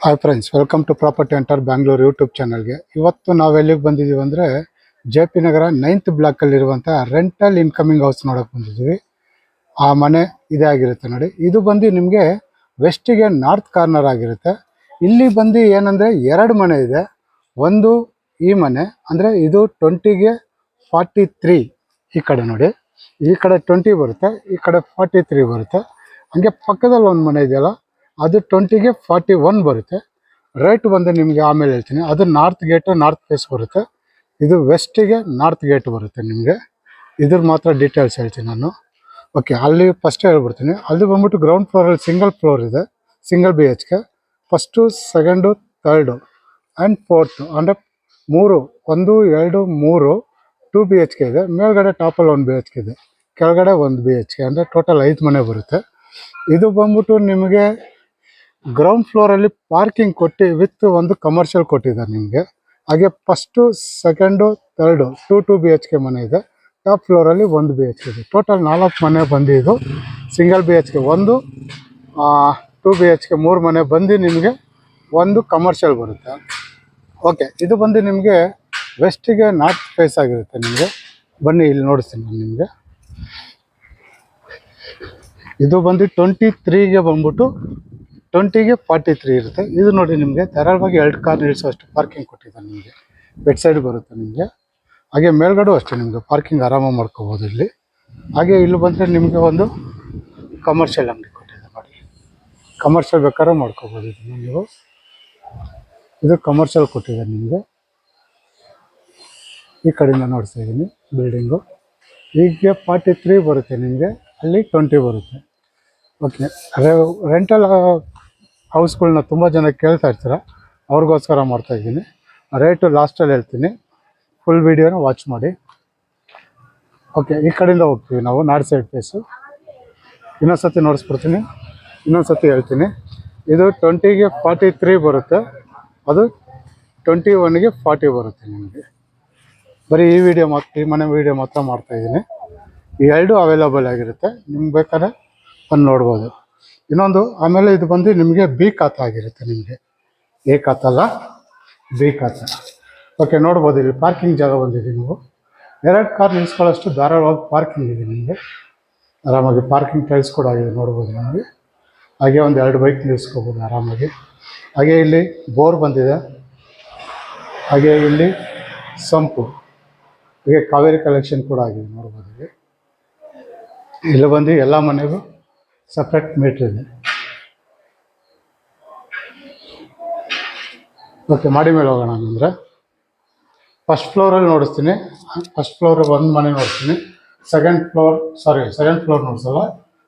Hi friends, welcome to property hunter Bangalore YouTube ಚಾನಲ್ಗೆ. ಇವತ್ತು ನಾವು ಎಲ್ಲಿಗೆ ಬಂದಿದ್ದೀವಿ ಅಂದರೆ JP ನಗರ 9th ಬ್ಲಾಕಲ್ಲಿರುವಂಥ ರೆಂಟಲ್ ಇನ್ಕಮಿಂಗ್ ಹೌಸ್ ನೋಡೋಕೆ ಬಂದಿದ್ದೀವಿ. ಆ ಮನೆ ಇದೇ ಆಗಿರುತ್ತೆ ನೋಡಿ. ಇದು ಬಂದು ನಿಮಗೆ ವೆಸ್ಟಿಗೆ ನಾರ್ತ್ ಕಾರ್ನರ್ ಆಗಿರುತ್ತೆ. ಇಲ್ಲಿ ಬಂದು ಏನಂದರೆ ಎರಡು ಮನೆ ಇದೆ. ಒಂದು ಈ ಮನೆ ಅಂದರೆ ಇದು 20ಗೆ 43 ಈ ಕಡೆ ನೋಡಿ, ಈ ಕಡೆ 20 ಬರುತ್ತೆ, ಈ ಕಡೆ 43 ಬರುತ್ತೆ. ಹಂಗೆ ಪಕ್ಕದಲ್ಲಿ ಒಂದು ಮನೆ ಇದೆಯಲ್ಲ, ಅದು 20ಗೆ 41 ಬರುತ್ತೆ. ರೇಟ್ ಬಂದು ನಿಮಗೆ ಆಮೇಲೆ ಹೇಳ್ತೀನಿ. ಅದು ನಾರ್ತ್ ಗೇಟು, ನಾರ್ತ್ ಫೇಸ್ ಬರುತ್ತೆ. ಇದು ವೆಸ್ಟಿಗೆ ನಾರ್ತ್ ಗೇಟ್ ಬರುತ್ತೆ. ನಿಮಗೆ ಇದ್ರ ಮಾತ್ರ ಡೀಟೇಲ್ಸ್ ಹೇಳ್ತೀನಿ ನಾನು. ಓಕೆ, ಅಲ್ಲಿ ಫಸ್ಟ್ ಹೇಳ್ಬಿಡ್ತೀನಿ. ಅಲ್ಲಿ ಬಂದ್ಬಿಟ್ಟು ಗ್ರೌಂಡ್ ಫ್ಲೋರಲ್ಲಿ ಸಿಂಗಲ್ ಫ್ಲೋರ್ ಇದೆ, single BHK. First, second, third and fourth ಅಂದರೆ 3, 1, 2, 3 2 BHK ಇದೆ. ಮೇಲ್ಗಡೆ ಟಾಪಲ್ಲಿ 1 BHK ಇದೆ, ಕೆಳಗಡೆ 1 BHK ಅಂದರೆ ಟೋಟಲ್ 5 ಮನೆ ಬರುತ್ತೆ. ಇದು ಬಂದ್ಬಿಟ್ಟು ನಿಮಗೆ ಗ್ರೌಂಡ್ ಫ್ಲೋರಲ್ಲಿ ಪಾರ್ಕಿಂಗ್ ಕೊಟ್ಟು ವಿತ್ ಒಂದು ಕಮರ್ಷಿಯಲ್ ಕೊಟ್ಟಿದ್ದಾರೆ ನಿಮಗೆ. ಹಾಗೆ ಫಸ್ಟು, ಸೆಕೆಂಡು, ಥರ್ಡು 2 BHK ಮನೆ ಇದೆ. ಟಾಪ್ ಫ್ಲೋರಲ್ಲಿ 1 BHK ಇದೆ. ಟೋಟಲ್ 4 ಮನೆ ಬಂದಿದ್ದು ಸಿಂಗಲ್ BHK, 1 2 BHK 3 ಮನೆ ಬಂದು ನಿಮಗೆ ಒಂದು ಕಮರ್ಷಿಯಲ್ ಬರುತ್ತೆ. ಓಕೆ, ಇದು ಬಂದು ನಿಮಗೆ ವೆಸ್ಟಿಗೆ ನಾರ್ತ್ ಫೇಸ್ ಆಗಿರುತ್ತೆ. ನಿಮಗೆ ಬನ್ನಿ ಇಲ್ಲಿ ನೋಡಿಸ್ತೀನಿ ನಾನು ನಿಮಗೆ. ಇದು ಬಂದು 23ಗೆ ಬಂದ್ಬಿಟ್ಟು 20ಗೆ 43 ಇರುತ್ತೆ. ಇದು ನೋಡಿ ನಿಮಗೆ ಧಾರಾಳವಾಗಿ 2 ಕಾರ್ ನಿಲ್ಲಿಸುವಷ್ಟು ಪಾರ್ಕಿಂಗ್ ಕೊಟ್ಟಿದ್ದಾರೆ ನಿಮಗೆ. ಬೆಡ್ ಸೈಡ್ ಬರುತ್ತೆ ನಿಮಗೆ. ಹಾಗೆ ಮೇಲ್ಗಡೆ ಅಷ್ಟೇ ನಿಮಗೆ ಪಾರ್ಕಿಂಗ್ ಆರಾಮಾಗಿ ಮಾಡ್ಕೋಬೋದು ಇಲ್ಲಿ. ಹಾಗೆ ಇಲ್ಲಿ ಬಂದರೆ ನಿಮಗೆ ಒಂದು ಕಮರ್ಷಿಯಲ್ ಅಂಗಡಿ ಕೊಟ್ಟಿದ್ದಾರೆ ನೋಡಿ. ಕಮರ್ಷಿಯಲ್ ಬೇಕಾದ್ರೆ ಮಾಡ್ಕೋಬೋದು ಇದನ್ನು ನೀವು. ಇದು ಕಮರ್ಷಿಯಲ್ ಕೊಟ್ಟಿದ್ದಾರೆ ನಿಮಗೆ. ಈ ಕಡೆಯಿಂದ ನೋಡ್ತಾ ಇದ್ದೀನಿ ಬಿಲ್ಡಿಂಗು. ಹೀಗೆ 43 ಬರುತ್ತೆ ನಿಮಗೆ, ಅಲ್ಲಿ 20 ಬರುತ್ತೆ. ಓಕೆ, ರೆಂಟಲ್ ಹೌಸ್ಗಳನ್ನ ತುಂಬ ಜನ ಕೇಳ್ತಾ ಇರ್ತೀರ, ಅವ್ರಿಗೋಸ್ಕರ ಮಾಡ್ತಾಯಿದ್ದೀನಿ. ರೇಟು ಲಾಸ್ಟಲ್ಲಿ ಹೇಳ್ತೀನಿ, ಫುಲ್ ವೀಡಿಯೋನ ವಾಚ್ ಮಾಡಿ. ಓಕೆ, ಈ ಕಡೆಯಿಂದ ಹೋಗ್ತೀವಿ ನಾವು, ನಾರ್ತ್ ಸೈಡ್ ಫೇಸು. ಇನ್ನೊಂದು ಸತಿ ನೋಡಿಸ್ಬಿಡ್ತೀನಿ, ಇನ್ನೊಂದು ಸತಿ ಹೇಳ್ತೀನಿ. ಇದು 20ಗೆ 43 ಬರುತ್ತೆ, ಅದು 21ಗೆ 40 ಬರುತ್ತೆ ನಿಮಗೆ. ಬರೀ ಈ ಮನೆ ವೀಡಿಯೋ ಮಾತ್ರ ಮಾಡ್ತಾಯಿದ್ದೀನಿ. ಈ ಎರಡು ಅವೈಲಬಲ್ ಆಗಿರುತ್ತೆ, ನಿಮ್ಗೆ ಬೇಕಾದ್ರೆ ಬಂದು ನೋಡ್ಬೋದು. ಇನ್ನೊಂದು ಆಮೇಲೆ ಇದು ಬಂದು ನಿಮಗೆ B ಖಾತೆ ಆಗಿರುತ್ತೆ. ನಿಮಗೆ A ಖಾತೆ ಅಲ್ಲ, B ಖಾತೆ. ಓಕೆ, ನೋಡ್ಬೋದು ಇಲ್ಲಿ ಪಾರ್ಕಿಂಗ್ ಜಾಗ ಬಂದಿದೆ. ನೀವು 2 ಕಾರ್ ನಿಲ್ಲಿಸ್ಕೊಳ್ಳೋಷ್ಟು ಧಾರಾಳವಾಗಿ ಪಾರ್ಕಿಂಗ್ ಇದೆ ನಿಮಗೆ. ಆರಾಮಾಗಿ ಪಾರ್ಕಿಂಗ್ ಟೈಲ್ಸ್ ಕೂಡ ಆಗಿದೆ, ನೋಡ್ಬೋದು ನಿಮಗೆ. ಹಾಗೆ ಒಂದು 2 ಬೈಕ್ ನಿಲ್ಲಿಸ್ಕೋಬೋದು ಆರಾಮಾಗಿ. ಹಾಗೆ ಇಲ್ಲಿ ಬೋರ್ ಬಂದಿದೆ. ಹಾಗೆ ಇಲ್ಲಿ ಸಂಪು, ಹಾಗೆ ಕಾವೇರಿ ಕಲೆಕ್ಷನ್ ಕೂಡ ಆಗಿದೆ, ನೋಡ್ಬೋದು. ಇಲ್ಲಿ ಬಂದು ಎಲ್ಲ ಮನೆಗೂ ಸಪ್ರೇಟ್ ಮೀಟ್ರ್ ಇದೆ. ಓಕೆ, ಮಾಡಿ ಮೇಲೆ ಹೋಗೋಣ ಅಂದರೆ ಫಸ್ಟ್ ಫ್ಲೋರಲ್ಲಿ ನೋಡಿಸ್ತೀನಿ. ಫಸ್ಟ್ ಫ್ಲೋರ್ ಒಂದು ಮನೆ ನೋಡ್ತೀನಿ. ಸೆಕೆಂಡ್ ಫ್ಲೋರ್ ನೋಡಿಸಲ್ಲ,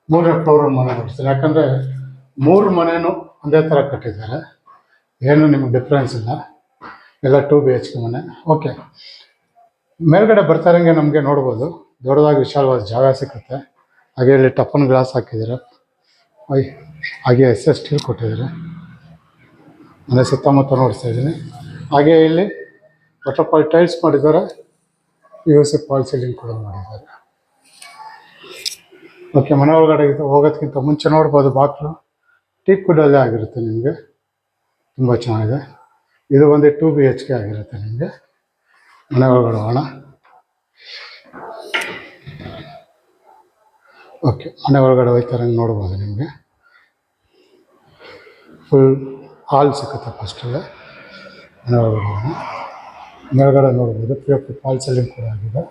3ನೇ ಫ್ಲೋರ್ ಮನೆ ನೋಡ್ತೀನಿ. ಯಾಕಂದರೆ 3 ಮನೆಯೂ ಒಂದೇ ಥರ ಕಟ್ಟಿದ್ದಾರೆ, ಏನು ನಿಮಗೆ ಡಿಫ್ರೆನ್ಸ್ ಇಲ್ಲ. ಎಲ್ಲ 2 BHK ಮನೆ. ಓಕೆ, ಮೇಲ್ಗಡೆ ಬರ್ತಾರಂಗೆ ನಮಗೆ ನೋಡ್ಬೋದು ದೊಡ್ಡದಾಗಿ ವಿಶಾಲವಾದ ಜಾಗ ಸಿಗುತ್ತೆ. ಹಾಗೆ ಇಲ್ಲಿ ಟಫನ್ ಗ್ಲಾಸ್ ಹಾಕಿದ್ದಾರೆ, ಹಾಗೆ SS ಸ್ಟೀಲ್ ಕೊಟ್ಟಿದ್ದಾರೆ. ಮನೆ ಸುತ್ತಮುತ್ತ ನೋಡಿಸ್ತಾ ಇದ್ದೀನಿ. ಹಾಗೆ ಇಲ್ಲಿ ವಾಟರ್ಫಾಲ್ ಟೈಲ್ಸ್ ಮಾಡಿದ್ದಾರೆ, PVC ಫಾಲ್ ಸೀಲಿಂಗ್ ಕೂಡ ಮಾಡಿದ್ದಾರೆ. ಓಕೆ, ಮನೆ ಒಳಗಡೆ ಹೋಗೋದಕ್ಕಿಂತ ಮುಂಚೆ ನೋಡ್ಬೋದು ಬಾಕ್ಲು ಟೀಕ್ ವುಡ್ಡಲ್ಲೇ ಆಗಿರುತ್ತೆ ನಿಮಗೆ, ತುಂಬ ಚೆನ್ನಾಗಿದೆ. ಇದು ಒಂದು 2 BHK ಆಗಿರುತ್ತೆ ನಿಮಗೆ. ಮನೆ ಒಳಗಡೆ ಹೋಗೋಣ. ಓಕೆ, ಮನೆ ಒಳಗಡೆ ಹೋಗ್ತಾರೆ ನೋಡ್ಬೋದು. ನಿಮಗೆ ಫುಲ್ ಹಾಲ್ ಸಿಗುತ್ತೆ ಫಸ್ಟಲ್ಲೇ. ಮನೆ ಒಳಗಡೆ ಹೋಗೋಣ. ಮೇಲ್ಗಡೆ ನೋಡ್ಬೋದು POP ಫಾಲ್ ಸೀಲಿಂಗ್ ಕೂಡ ಆಗಿದೆ,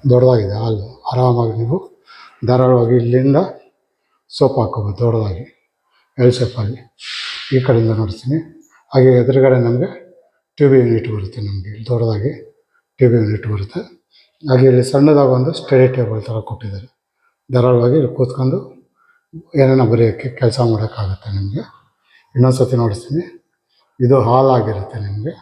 ದೊಡ್ಡದಾಗಿದೆ ಹಾಲು. ಆರಾಮಾಗಿ ನೀವು ಧಾರಾಳವಾಗಿ ಇಲ್ಲಿಂದ ಸೋಪ್ ಹಾಕೋಬೋದು ದೊಡ್ಡದಾಗಿ ಎಲ್ ಶೇಪಲ್ಲಿ. ಈ ಕಡೆಯಿಂದ ನೋಡ್ತೀನಿ. ಹಾಗೆ ಎದುರುಗಡೆ ನಮಗೆ TV ಯೂನಿಟ್ ಬರುತ್ತೆ. ನಮಗೆ ದೊಡ್ಡದಾಗಿ TV ಯೂನಿಟ್ ಬರುತ್ತೆ. ಹಾಗೆ ಇಲ್ಲಿ ಸಣ್ಣದಾಗಿ ಒಂದು ಸ್ಟಡಿ ಟೇಬಲ್ ಥರ ಕೊಟ್ಟಿದ್ದಾರೆ, ಧಾರಾಳವಾಗಿ ಇಲ್ಲಿ ಕೂತ್ಕೊಂಡು ಏನೇನೋ ಬರೆಯೋಕ್ಕೆ ಕೆಲಸ ಮಾಡೋಕ್ಕಾಗುತ್ತೆ ನಿಮಗೆ. ಇನ್ನೊಂದು ಸತಿ ನೋಡಿಸ್ತೀನಿ. ಇದು ಹಾಲ್ ಆಗಿರುತ್ತೆ ನಿಮಗೆ.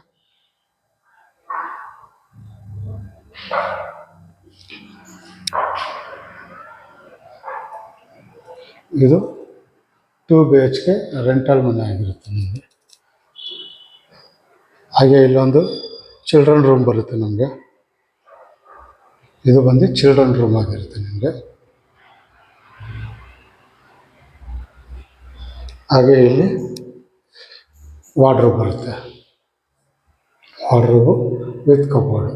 ಇದು 2 BHK ರೆಂಟಲ್ ಮನೆ ಆಗಿರುತ್ತೆ ನಿಮಗೆ. ಹಾಗೆ ಇಲ್ಲೊಂದು ಚಿಲ್ಡ್ರನ್ ರೂಮ್ ಬರುತ್ತೆ ನಮಗೆ. ಇದು ಬಂದು ಚಿಲ್ಡ್ರನ್ ರೂಮ್ ಆಗಿರುತ್ತೆ ನಿಮಗೆ. ಹಾಗೆ ಇಲ್ಲಿ ವಾರ್ಡ್ರೋಬ್ ಬರುತ್ತೆ, ವಾರ್ಡ್ರೋಬು ವಿತ್ ಕಬೋರ್ಡು.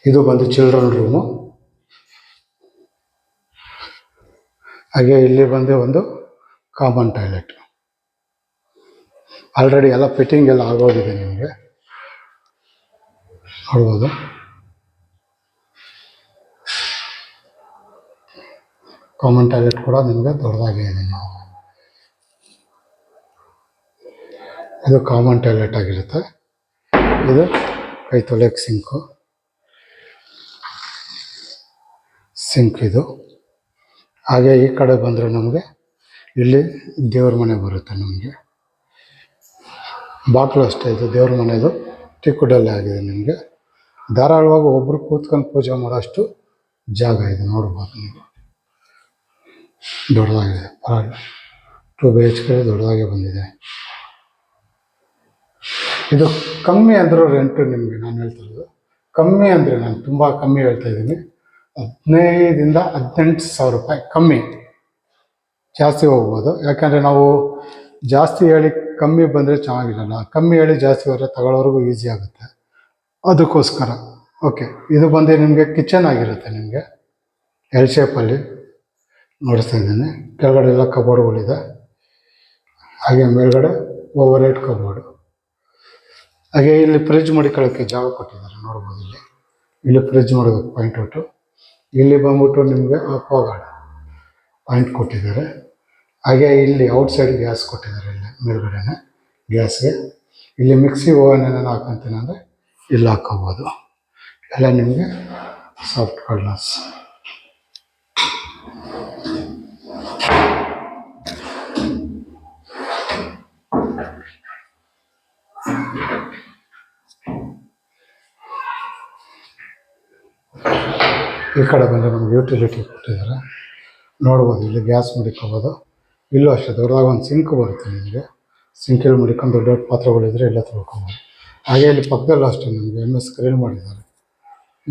ಇದು ಬಂದು ಚಿಲ್ಡ್ರನ್ ರೂಮು. ಹಾಗೆ ಇಲ್ಲಿ ಬಂದು ಒಂದು ಕಾಮನ್ ಟಾಯ್ಲೆಟ್. ಆಲ್ರೆಡಿ ಎಲ್ಲ ಫಿಟ್ಟಿಂಗ್ ಎಲ್ಲ ಆಗೋಗಿದೆ, ನಿಮಗೆ ನೋಡ್ಬೋದು. ಕಾಮನ್ ಟಾಯ್ಲೆಟ್ ಕೂಡ ನಿಮಗೆ ದೊಡ್ಡದಾಗೇ ಇದೆ. ಇದು ಕಾಮನ್ ಟಾಯ್ಲೆಟ್ ಆಗಿರುತ್ತೆ. ಇದು ಕೈ ತೊಳೆಯೋಕ್ಕೆ ಸಿಂಕ್ ಇದು. ಹಾಗೆ ಈ ಕಡೆ ಬಂದರೆ ನಮಗೆ ಇಲ್ಲಿ ದೇವ್ರ ಮನೆ ಬರುತ್ತೆ. ನಮಗೆ ಬಾಗಿಲು ಅಷ್ಟೇ, ಇದು ದೇವ್ರ ಮನೆದು ಟಿಕ್ಕುಡಲ್ಲೇ ಆಗಿದೆ. ನಿಮಗೆ ಧಾರಾಳವಾಗಿ ಒಬ್ಬರು ಕೂತ್ಕೊಂಡು ಪೂಜೆ ಮಾಡೋಷ್ಟು ಜಾಗ ಇದೆ, ನೋಡ್ಬೋದು ನೀವು. ದೊಡ್ಡದಾಗಿದೆ, 2 BHK ದೊಡ್ಡದಾಗೆ ಬಂದಿದೆ. ಇದು ಕಮ್ಮಿ ಅಂದರೂ ರೆಂಟು ನಿಮಗೆ ನಾನು ಹೇಳ್ತಿರೋದು. ಕಮ್ಮಿ ಅಂದರೆ ನಾನು ತುಂಬ ಕಮ್ಮಿ ಹೇಳ್ತಾ ಇದ್ದೀನಿ. 15,000 18,000 ರೂಪಾಯಿ ಕಮ್ಮಿ. ಜಾಸ್ತಿ ಹೋಗ್ಬೋದು, ಯಾಕಂದರೆ ನಾವು ಜಾಸ್ತಿ ಹೇಳಿ ಕಮ್ಮಿ ಬಂದರೆ ಚೆನ್ನಾಗಿರಲ್ಲ. ಕಮ್ಮಿ ಹೇಳಿ ಜಾಸ್ತಿ ಹೋದರೆ ತಗೊಳ್ಳೋರ್ಗೂ ಈಸಿ ಆಗುತ್ತೆ, ಅದಕ್ಕೋಸ್ಕರ. ಓಕೆ, ಇದು ಬಂದು ನಿಮಗೆ ಕಿಚನ್ ಆಗಿರುತ್ತೆ. ನಿಮಗೆ ಎಲ್ ಶೇಪಲ್ಲಿ ನೋಡಿಸ್ತಾ ಇದ್ದೀನಿ. ಕೆಳಗಡೆ ಎಲ್ಲ ಕಬೋರ್ಡ್ಗಳಿದೆ. ಹಾಗೆ ಮೇಲ್ಗಡೆ ಓವರ್ ಹೆಡ್ ಕಬೋರ್ಡು. ಹಾಗೆ ಇಲ್ಲಿ ಫ್ರಿಜ್ ಮಡಿಕೊಳ್ಳೋಕ್ಕೆ ಜಾಗ ಕೊಟ್ಟಿದ್ದಾರೆ, ನೋಡ್ಬೋದು. ಇಲ್ಲಿ ಫ್ರಿಜ್ ಮಾಡೋದಕ್ಕೆ ಪಾಯಿಂಟ್ ಔಟು. ಇಲ್ಲಿ ಬಂದ್ಬಿಟ್ಟು ನಿಮಗೆ ಅಕ್ವಾಗಾರ್ಡ್ ಪಾಯಿಂಟ್ ಕೊಟ್ಟಿದ್ದಾರೆ. ಹಾಗೆ ಇಲ್ಲಿ ಔಟ್ಸೈಡ್ ಗ್ಯಾಸ್ ಕೊಟ್ಟಿದ್ದಾರೆ, ಇಲ್ಲಿ ಮೇಲ್ಗಡೆನೆ ಗ್ಯಾಸ್ಗೆ. ಇಲ್ಲಿ ಮಿಕ್ಸಿ ಓವನ್ ಏನೇನು ಹಾಕೊಂತೀನಿ ಅಂದರೆ ಇಲ್ಲಿ ಹಾಕ್ಕೋಬೋದು. ಎಲ್ಲ ನಿಮಗೆ ಸಾಫ್ಟ್ ಕಾರ್ನರ್ಸ್. ಈ ಕಡೆ ಬಂದರೆ ನಮಗೆ ಯುಟಿಲಿಟಿ ಕೊಟ್ಟಿದ್ದಾರೆ, ನೋಡ್ಬೋದು. ಇಲ್ಲಿ ಗ್ಯಾಸ್ ಮಡಿಕೋಬೋದು. ಇಲ್ಲೂ ಅಷ್ಟೇ ದೊಡ್ಡದಾಗಿ ಒಂದು ಸಿಂಕ್ ಬರುತ್ತೆ ನಿಮಗೆ. ಸಿಂಕಲ್ಲಿ ಮಡಿಕೊಂಡು ದೊಡ್ಡ ದೊಡ್ಡ ಪಾತ್ರೆಗಳಿದ್ರೆ ಎಲ್ಲ ತೊಳ್ಕೊಬೋದು. ಹಾಗೆ ಇಲ್ಲಿ ಪಕ್ಕದಲ್ಲೂ ಅಷ್ಟೇ ನಿಮಗೆ MS ಗ್ರಿಲ್ ಮಾಡಿದ್ದಾರೆ.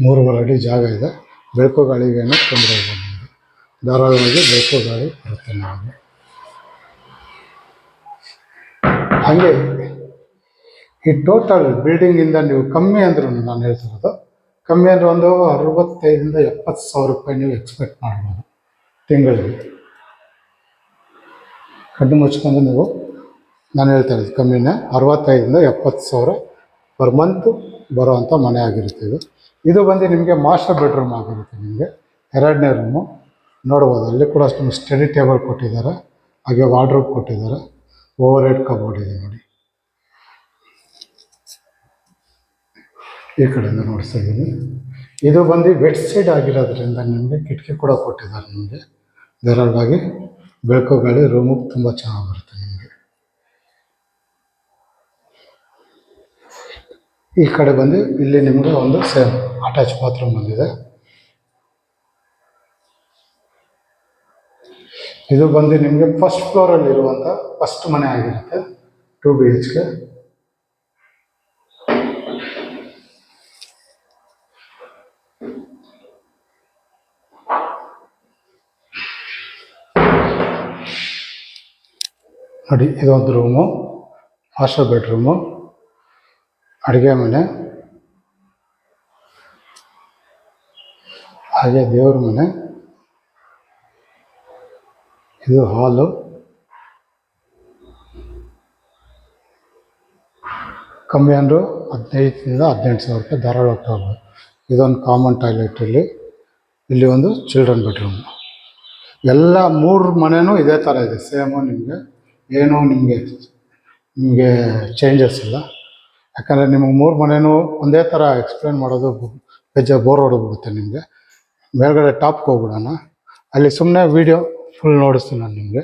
3 ಅಡಿ ಜಾಗ ಇದೆ. ಬೆಳಕು ಗಾಳಿಗೆ ಏನೂ ತೊಂದರೆ ಇಲ್ಲ, ನಿಮಗೆ ಧಾರಾಳವಾಗಿ ಬೆಳಕು ಗಾಳಿ ಬರುತ್ತೆ ನಮಗೆ. ಹಾಗೆ ಈ ಟೋಟಲ್ ಬಿಲ್ಡಿಂಗಿಂದ ನೀವು ಕಮ್ಮಿ ಅಂದ್ರೂ, ನಾನು ಹೇಳ್ತಿರೋದು ಕಮ್ಮಿ ಅಂದರೆ ಒಂದು 65,000 70,000 ರೂಪಾಯಿ ನೀವು ಎಕ್ಸ್ಪೆಕ್ಟ್ ಮಾಡ್ಬೋದು ತಿಂಗಳಿಗೆ. ಕಣ್ಣು ಮುಚ್ಕೊಂಡು ನೀವು, ನಾನು ಹೇಳ್ತಾ ಇರೋದು ಕಮ್ಮಿನೇ, 65,000 70,000 ಪರ್ ಮಂತು ಬರೋವಂಥ ಮನೆ ಆಗಿರುತ್ತೆ ಇದು. ಇದು ಬಂದು ನಿಮಗೆ ಮಾಸ್ಟರ್ ಬೆಡ್ರೂಮ್ ಆಗಿರುತ್ತೆ. ನಿಮಗೆ 2ನೇ ರೂಮು ನೋಡ್ಬೋದು. ಅಲ್ಲಿ ಕೂಡ ಅಷ್ಟು ಸ್ಟಡಿ ಟೇಬಲ್ ಕೊಟ್ಟಿದ್ದಾರೆ. ಹಾಗೆ ವಾರ್ಡ್ರೋಬ್ ಕೊಟ್ಟಿದ್ದಾರೆ. ಓವರ್ ಹೆಡ್ ಕಬೋರ್ಡ್ ಇದೆ ನೋಡಿ. ಈ ಕಡೆಯಿಂದ ನೋಡಿಸ್ತಾ ಇದ್ದೀನಿ. ಇದು ಬಂದು ವೆಟ್ ಸೈಡ್ ಆಗಿರೋದ್ರಿಂದ ನಿಮಗೆ ಕಿಟಕಿ ಕೂಡ ಕೊಟ್ಟಿದ್ದಾರೆ. ನಿಮಗೆ ಧಾರಾಳವಾಗಿ ಬೆಳಕು ಗಾಳಿ ರೂಮಿಗೆ ತುಂಬ ಚೆನ್ನಾಗಿ ಬರುತ್ತೆ ನಿಮಗೆ. ಈ ಕಡೆ ಬಂದು ಇಲ್ಲಿ ನಿಮಗೆ ಒಂದು ಸೇಮ್ ಅಟ್ಯಾಚ್ ಬಾತ್ರೂಮ್ ಬಂದಿದೆ. ಇದು ಬಂದು ನಿಮಗೆ ಫಸ್ಟ್ ಫ್ಲೋರಲ್ಲಿ ಇರುವಂಥ ಫಸ್ಟ್ ಮನೆ ಆಗಿರುತ್ತೆ, 2 BHK. ನೋಡಿ, ಇದೊಂದು ರೂಮು, ಮಾಸ್ಟರ್ ಬೆಡ್ರೂಮು, ಅಡುಗೆ ಮನೆ, ಹಾಗೆ ದೇವ್ರ ಮನೆ. ಇದು ಹಾಲು. ಕಮ್ಮಿ ಅಂದರೂ 15,000 18,000 ರೂಪಾಯಿ ಧಾರಾಳವಾಗಿ ತಗೋಬೋದು. ಇದೊಂದು ಕಾಮನ್ ಟಾಯ್ಲೆಟ್. ಇಲ್ಲಿ ಒಂದು ಚಿಲ್ಡ್ರನ್ ಬೆಡ್ರೂಮ್. ಎಲ್ಲ 3 ಮನೆಯೂ ಇದೇ ಥರ ಇದೆ, ಸೇಮು. ನಿಮಗೆ ಏನೂ ನಿಮಗೆ ಚೇಂಜಸ್ ಇಲ್ಲ. ಯಾಕಂದರೆ ನಿಮಗೆ 3 ಮನೆಯೂ ಒಂದೇ ಥರ ಎಕ್ಸ್ಪ್ಲೇನ್ ಮಾಡೋದು ಬೋರ್ ಹೊಡೆದ್ಬಿಡುತ್ತೆ ನಿಮಗೆ. ಮೇಲ್ಗಡೆ ಟಾಪ್ಗೆ ಹೋಗ್ಬಿಡೋಣ, ಅಲ್ಲಿ ಸುಮ್ಮನೆ ವೀಡಿಯೋ ಫುಲ್ ನೋಡಿಸ್ತೀನಿ ನಾನು ನಿಮಗೆ.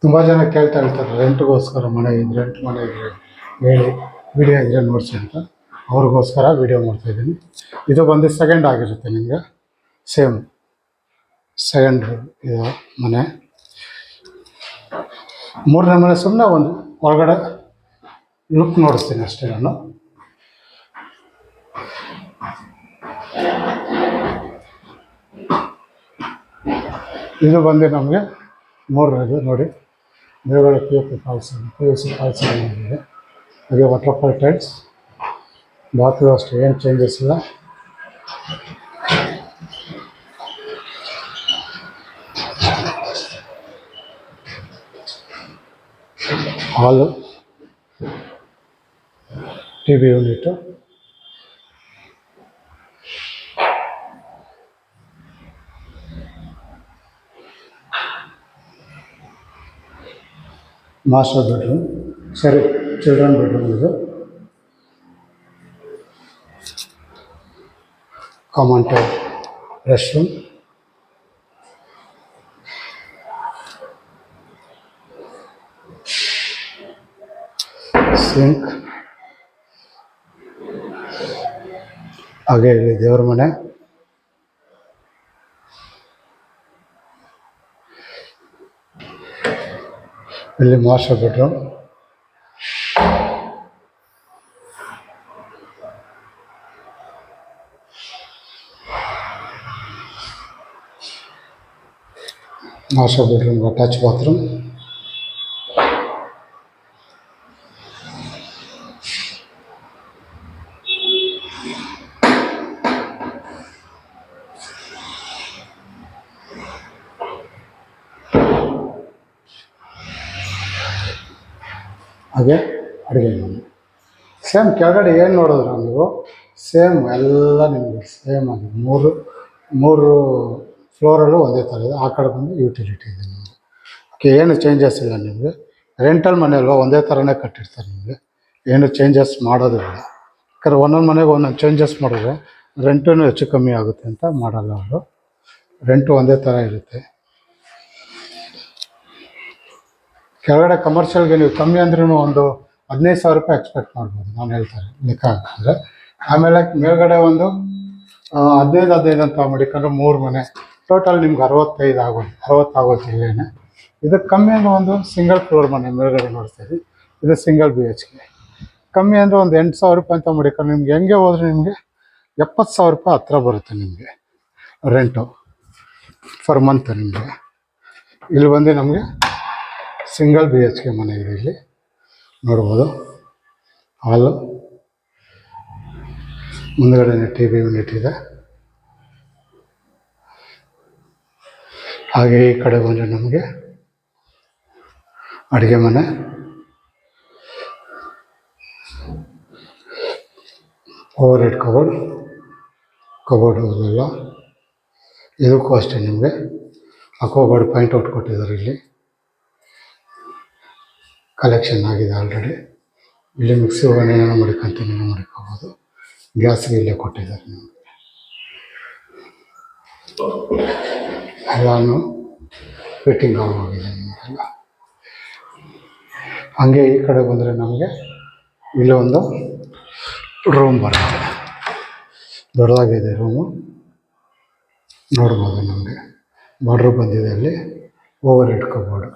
ತುಂಬ ಜನ ಕೇಳ್ತಾ ಇರ್ತಾರೆ, ರೆಂಟ್ಗೋಸ್ಕರ ಮನೆ ಇದ್ರೆ, ರೆಂಟ್ ಮನೆ ಇದ್ರೆ ಹೇಳಿ, ವೀಡಿಯೋ ಇದ್ರೆ ನೋಡಿಸಿ ಅಂತ. ಅವ್ರಿಗೋಸ್ಕರ ವೀಡಿಯೋ ಮಾಡ್ತಾಯಿದ್ದೀನಿ. ಇದು ಬಂದು ಸೆಕೆಂಡ್ ಆಗಿರುತ್ತೆ ನಿಮಗೆ, ಸೇಮ್ ಸೆಕೆಂಡ್ ಇದು ಮನೆ. 3ನೇ ಮನೆ ಸುಮ್ಮನೆ ಒಂದು ಒಳಗಡೆ ಲುಕ್ ನೋಡಿಸ್ತೀನಿ ಅಷ್ಟೇ ನಾನು. ಇದು ಬಂದು ನಮಗೆ 3 ನೋಡಿ, ಮೇಲ್ಗಡೆ ಪಿ ಯು ಸಿ ಫಾಲ್ಸ್ ಇದೆ. ಹಾಗೆ ವಾಟರ್ಫಾಲ್ ಟೈಲ್ಸ್, ಬಾತ್ರೂಮ್ ಅಷ್ಟೇ, ಏನು ಚೇಂಜಸ್ ಇಲ್ಲ. Hall, TV unit, master bedroom, ಸರಿ ಚಿಲ್ಡ್ರನ್ ಬೆಡ್ರೂಮ್ ಇದು. Common type rest room, sink, ಹಾಗೆ ಇಲ್ಲಿ ದೇವ್ರ ಮನೆ, ಇಲ್ಲಿ ಮಾಸ್ಟರ್ ಬೆಡ್ರೂಮ್, ಅಟ್ಯಾಚ್ ಬಾತ್ರೂಮ್, ಹಾಗೆ ಅಡುಗೆ ಮನೆ. ಸೇಮ್ ಕೆಳಗಡೆ ಏನು ನೋಡಿದ್ರು ನೀವು, ಸೇಮ್ ಎಲ್ಲ ನಿಮಗೆ ಸೇಮ್ ಆಗಿದೆ. ಮೂರು ಫ್ಲೋರಲ್ಲೂ ಒಂದೇ ಥರ ಇದೆ. ಆ ಕಡೆ ಬಂದು ಯುಟಿಲಿಟಿ ಇದೆ ನಿಮಗೆ. ಓಕೆ, ಏನು ಚೇಂಜಸ್ ಇಲ್ಲ ನಿಮಗೆ. ರೆಂಟಲ್ ಮನೆ ಅಲ್ವಾ, ಒಂದೇ ಥರನೇ ಕಟ್ಟಿರ್ತಾರೆ ನಿಮಗೆ, ಏನು ಚೇಂಜಸ್ ಮಾಡೋದಿಲ್ಲ. ಯಾಕಂದ್ರೆ ಒಂದೊಂದು ಮನೆಗೆ ಒಂದೊಂದು ಚೇಂಜಸ್ ಮಾಡಿದ್ರೆ ರೆಂಟೂ ಹೆಚ್ಚು ಕಮ್ಮಿ ಆಗುತ್ತೆ ಅಂತ ಮಾಡಲ್ಲ ಅವರು. ರೆಂಟು ಒಂದೇ ಥರ ಇರುತ್ತೆ. ಕೆಳಗಡೆ ಕಮರ್ಷಿಯಲ್ಗೆ ನೀವು ಕಮ್ಮಿ ಅಂದ್ರೂ ಒಂದು 15,000 ರೂಪಾಯಿ ಎಕ್ಸ್ಪೆಕ್ಟ್ ಮಾಡ್ಬೋದು, ನಾನು ಹೇಳ್ತಾರೆ ಲೆಕ್ಕ ಹಾಕಿದ್ರೆ. ಆಮೇಲೆ ಮೇಲ್ಗಡೆ ಒಂದು 15 ಅಂತ ಮಾಡಿಕೊಂಡ್ರೆ 3 ಮನೆ ಟೋಟಲ್ ನಿಮ್ಗೆ 60 ಆಗೋದು ಇಲ್ಲೇನೆ. ಇದಕ್ಕೆ ಕಮ್ಮಿ ಅಂದರೆ ಒಂದು ಸಿಂಗಲ್ ಫ್ಲೋರ್ ಮನೆ ಮೇಲ್ಗಡೆ ನೋಡ್ತೀವಿ, ಇದು ಸಿಂಗಲ್ BHK. ಕಮ್ಮಿ ಅಂದರೆ ಒಂದು 8,000 ರೂಪಾಯಿ ಅಂತ ಮಾಡಿಕೊಂಡು ನಿಮ್ಗೆ ಹೆಂಗೆ ಹೋದ್ರೆ ನಿಮಗೆ 70,000 ರೂಪಾಯಿ ಹತ್ರ ಬರುತ್ತೆ ನಿಮಗೆ ರೆಂಟು ಫರ್ ಮಂತ್ ನಿಮಗೆ. ಇಲ್ಲಿ ಬಂದು ನಮಗೆ ಸಿಂಗಲ್ BHK ಮನೆ ಇದೆ. ಇಲ್ಲಿ ನೋಡ್ಬೋದು, ಹಾಲು, ಮುಂದ್ಗಡೆ TV ಯೂನಿಟ್ ಇದೆ. ಹಾಗೆ ಈ ಕಡೆ ಬಂದರೆ ನಮಗೆ ಅಡುಗೆ ಮನೆ, ಓವರ್ ಹೆಡ್ ಕಬೋರ್ಡ್ ಎಲ್ಲ. ಇದಕ್ಕೂ ಅಷ್ಟೇ ನಿಮಗೆ ಅಕ್ವಾಗಾರ್ಡ್ ಪಾಯಿಂಟ್ ಔಟ್ ಕೊಟ್ಟಿದ್ದಾರೆ. ಇಲ್ಲಿ ಕಲೆಕ್ಷನ್ ಆಗಿದೆ ಆಲ್ರೆಡಿ. ಇಲ್ಲಿ ಮಿಕ್ಸಿ ಒಗ್ಗರಣೆನ ಮಡಿಕೊಂತೀನಿ ಮಡಿಕೋಬೋದು. ಗ್ಯಾಸ್ಗೆ ಇಲ್ಲೇ ಕೊಟ್ಟಿದ್ದಾರೆ ನಿಮಗೆ. ಎಲ್ಲಾನು ಫಿಟ್ಟಿಂಗ್ ಆಗೋಗಿದೆ ನಿಮಗೆಲ್ಲ. ಹಾಗೆ ಈ ಕಡೆ ಬಂದರೆ ನಮಗೆ ಇಲ್ಲೊಂದು ರೂಮ್ ಬರುತ್ತೆ, ದೊಡ್ಡದಾಗಿದೆ ರೂಮು, ನೋಡ್ಬೋದು. ನಮಗೆ ಬಾರ್ಡ್ರ್ ಬಂದಿದೆ, ಅಲ್ಲಿ ಓವರ್ ಹೆಡ್ ಕಬೋರ್ಡು.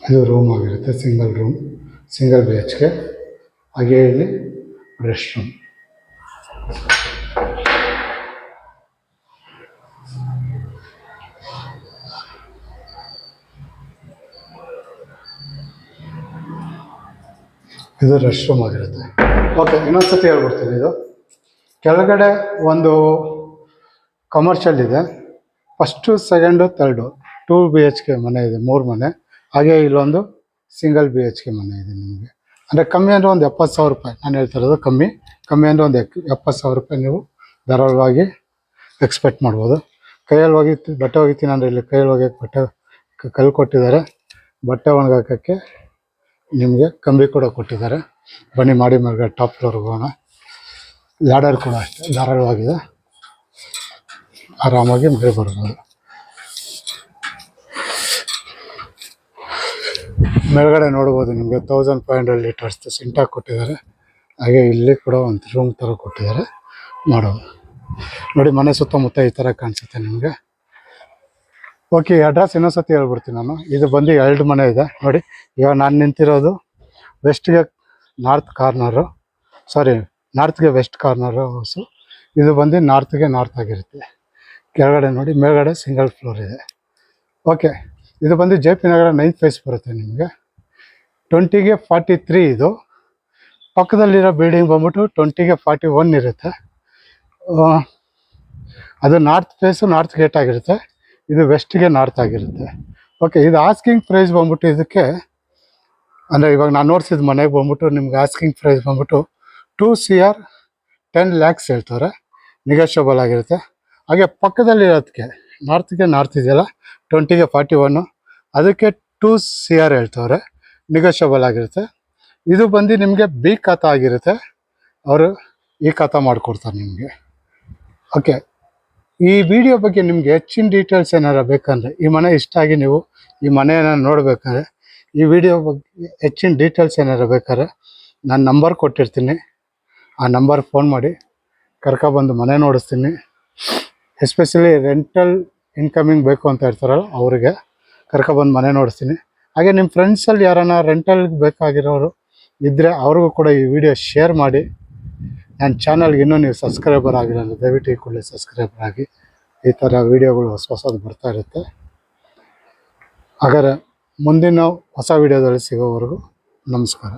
ಇದು ರೂಮ್ ಆಗಿರುತ್ತೆ, ಸಿಂಗಲ್ BHK. ಹಾಗೆ ಇಲ್ಲಿ ರೆಸ್ಟ್ ರೂಮ್. ಇದು ರೆಸ್ಟ್ ರೂಮ್ ಆಗಿರುತ್ತೆ. ಓಕೆ, ಇನ್ನೊಂದ್ಸತಿ ಹೇಳ್ಬಿಡ್ತೀನಿ. ಇದು ಕೆಳಗಡೆ ಒಂದು ಕಮರ್ಷಿಯಲ್ ಇದೆ, ಫಸ್ಟು ಸೆಕೆಂಡು ಥರ್ಡು 2 BHK ಮನೆ ಇದೆ, 3 ಮನೆ. ಹಾಗೆ ಇಲ್ಲೊಂದು ಸಿಂಗಲ್ BHK ಮನೆ ಇದೆ ನಿಮಗೆ. ಅಂದರೆ ಕಮ್ಮಿ ಅಂದರೆ ಒಂದು 70,000 ರೂಪಾಯಿ ನಾನು ಹೇಳ್ತಿರೋದು. ಕಮ್ಮಿ ಅಂದರೆ ಒಂದು 70,000 ರೂಪಾಯಿ ನೀವು ಧಾರಾಳವಾಗಿ ಎಕ್ಸ್ಪೆಕ್ಟ್ ಮಾಡ್ಬೋದು. ಕೈಯಲ್ಲಿ ಬಟ್ಟೆ ಒಗಿತೀನಿ ಅಂದರೆ ಇಲ್ಲಿ ಕೈಯಲ್ಲಿ ಒಗೆಯೋಕ್ಕೆ ಕಲ್ಲು ಕೊಟ್ಟಿದ್ದಾರೆ. ಬಟ್ಟೆ ಒಣಗಾಕೋಕ್ಕೆ ನಿಮಗೆ ಕಂಬಿ ಕೂಡ ಕೊಟ್ಟಿದ್ದಾರೆ. ಬನ್ನಿ ಮಾಡಿ ಮೇಲ್ಗಡೆ ಟಾಪ್ ಫ್ಲೋರ್ಗೆ ಹೋಗೋಣ. ಲ್ಯಾಡರ್ ಕೂಡ ಅಷ್ಟೇ ಧಾರಾಳವಾಗಿದೆ, ಆರಾಮಾಗಿ ಮೇಲೆ ಬರ್ಬೋದು. ಮೇಲ್ಗಡೆ ನೋಡ್ಬೋದು ನಿಮಗೆ 1500 ಲೀಟರ್ಸ್ ಸಿಂಟಾಕ್ ಕೊಟ್ಟಿದ್ದಾರೆ. ಹಾಗೆ ಇಲ್ಲಿ ಕೂಡ ಒಂದು ರೂಮ್ ಥರ ಕೊಟ್ಟಿದ್ದಾರೆ ಮಾಡೋದು. ನೋಡಿ, ಮನೆ ಸುತ್ತಮುತ್ತ ಈ ಥರ ಕಾಣಿಸುತ್ತೆ ನಿಮಗೆ. ಓಕೆ, ಅಡ್ರೆಸ್ ಇನ್ನೊಂದ್ಸತಿ ಹೇಳ್ಬಿಡ್ತೀನಿ ನಾನು. ಇದು ಬಂದು 2 ಮನೆ ಇದೆ ನೋಡಿ. ಇವಾಗ ನಾನು ನಿಂತಿರೋದು ವೆಸ್ಟ್ಗೆ ನಾರ್ತ್ಗೆ ವೆಸ್ಟ್ ಕಾರ್ನರು ಹೌಸು. ಇದು ಬಂದು ನಾರ್ತ್ಗೆ ನಾರ್ತ್ ಆಗಿರುತ್ತೆ. ಕೆಳಗಡೆ ನೋಡಿ, ಮೇಲ್ಗಡೆ ಸಿಂಗಲ್ ಫ್ಲೋರ್ ಇದೆ. ಓಕೆ, ಇದು ಬಂದು ಜೆ ಪಿ ನಗರ 9th ಫೇಸ್ ಬರುತ್ತೆ ನಿಮಗೆ. 20ಗೆ 43 ಇದು. ಪಕ್ಕದಲ್ಲಿರೋ ಬಿಲ್ಡಿಂಗ್ ಬಂದ್ಬಿಟ್ಟು 20ಗೆ 41 ಇರುತ್ತೆ. ಅದು ನಾರ್ತ್ ಫೇಸು, ನಾರ್ತ್ ಗೇಟ್ ಆಗಿರುತ್ತೆ. ಇದು ವೆಸ್ಟ್ಗೆ ನಾರ್ತ್ ಆಗಿರುತ್ತೆ. ಓಕೆ, ಇದು ಆಸ್ಕಿಂಗ್ ಪ್ರೈಸ್ ಬಂದ್ಬಿಟ್ಟು ಇದಕ್ಕೆ, ಅಂದರೆ ಇವಾಗ ನಾನು ನೋಡ್ಸಿದ ಮನೆಗೆ ಬಂದ್ಬಿಟ್ಟು ನಿಮ್ಗೆ ಆಸ್ಕಿಂಗ್ ಪ್ರೈಸ್ ಬಂದ್ಬಿಟ್ಟು 2 CR 10 lakhs ಹೇಳ್ತಾರೆ. ನೆಗೋಷಿಯಬಲ್ ಆಗಿರುತ್ತೆ. ಹಾಗೆ ಪಕ್ಕದಲ್ಲಿರೋದಕ್ಕೆ ನಾರ್ತ್ಗೆ ನಾರ್ತ್ ಇದೆಯಲ್ಲ, 20ಗೆ 41, ಅದಕ್ಕೆ 2 CR ಹೇಳ್ತವ್ರೆ, ನೆಗೋಷಿಯಬಲ್ ಆಗಿರುತ್ತೆ. ಇದು ಬಂದು ನಿಮಗೆ ಬಿ ಖಾತಾ ಆಗಿರುತ್ತೆ, ಅವರು ಈ ಖಾತಾ ಮಾಡಿಕೊಡ್ತಾರೆ ನಿಮಗೆ. ಓಕೆ, ಈ ವಿಡಿಯೋ ಬಗ್ಗೆ ನಿಮಗೆ ಹೆಚ್ಚಿನ ಡೀಟೇಲ್ಸ್ ಏನಾರು ಬೇಕಂದರೆ, ಈ ಮನೆ ಇಷ್ಟ ಆಗಿ ನೀವು ಈ ಮನೆಯನ್ನು ನೋಡಬೇಕಂದ್ರೆ, ಈ ವಿಡಿಯೋ ಬಗ್ಗೆ ಹೆಚ್ಚಿನ ಡೀಟೇಲ್ಸ್ ಏನಾರು ಬೇಕಾದ್ರೆ ನಾನು ನಂಬರ್ ಕೊಟ್ಟಿರ್ತೀನಿ, ಆ ನಂಬರ್ ಫೋನ್ ಮಾಡಿ ಕರ್ಕೊಬಂದು ಮನೆ ನೋಡಿಸ್ತೀನಿ. ಎಸ್ಪೆಷಲಿ ರೆಂಟಲ್ ಇನ್ಕಮಿಂಗ್ ಬೇಕು ಅಂತ ಇರ್ತಾರಲ್ಲ, ಅವರಿಗೆ ಕರ್ಕೊಬಂದು ಮನೆ ನೋಡಿಸ್ತೀನಿ. ಹಾಗೆ ನಿಮ್ಮ ಫ್ರೆಂಡ್ಸಲ್ಲಿ ಯಾರನ್ನ ರೆಂಟಲ್ಗೆ ಬೇಕಾಗಿರೋರು ಇದ್ದರೆ ಅವ್ರಿಗೂ ಕೂಡ ಈ ವಿಡಿಯೋ ಶೇರ್ ಮಾಡಿ. ನನ್ನ ಚಾನಲ್ಗೆ ಇನ್ನೂ ನೀವು ಸಬ್ಸ್ಕ್ರೈಬರ್ ಆಗಿಲ್ಲ ಅಂದರೆ ದಯವಿಟ್ಟು ಈ ಕೂಡಲೇ ಸಬ್ಸ್ಕ್ರೈಬರ್ ಆಗಿ. ಈ ಥರ ವೀಡಿಯೋಗಳು ಹೊಸದು ಬರ್ತಾ ಇರುತ್ತೆ. ಹಾಗಾದರೆ ಮುಂದಿನ ಹೊಸ ವೀಡಿಯೋದಲ್ಲಿ ಸಿಗೋವರೆಗೂ ನಮಸ್ಕಾರ.